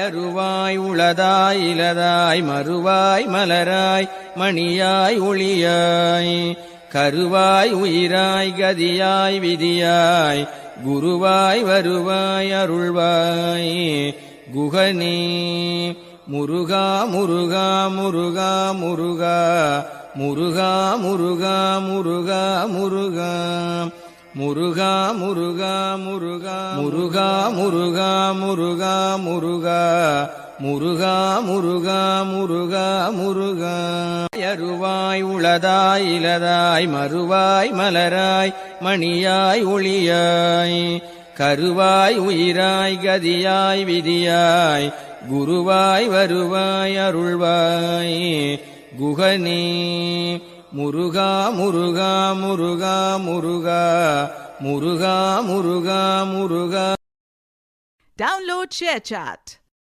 அருவாய் உளதாய் இலதாய் மறுவாய் மலராய் மணியாய் ஒளியாய் கருவாய் உயிராய் கதியாய் விதியாய் குருவாய் வருவாய் அருள்வாய் குகனே முருகா முருகா முருகா முருகா முருகா முருகா முருகா முருகா முருகா முருகா முருகா முருகா முருகா முருகா முருகா முருகா முருகா முருகா முருகா அருவாய் உளதாய் இலதாய் மறுவாய் மலராய் மணியாய் ஒளியாய் கருவாய் உயிராய் கதியாய் விதியாய் குருவாய் வருவாய் அருள்வாய் குகனே முருகா முருகா முருகா முருகா முருகா முருகா முருகா. Download ShareChat.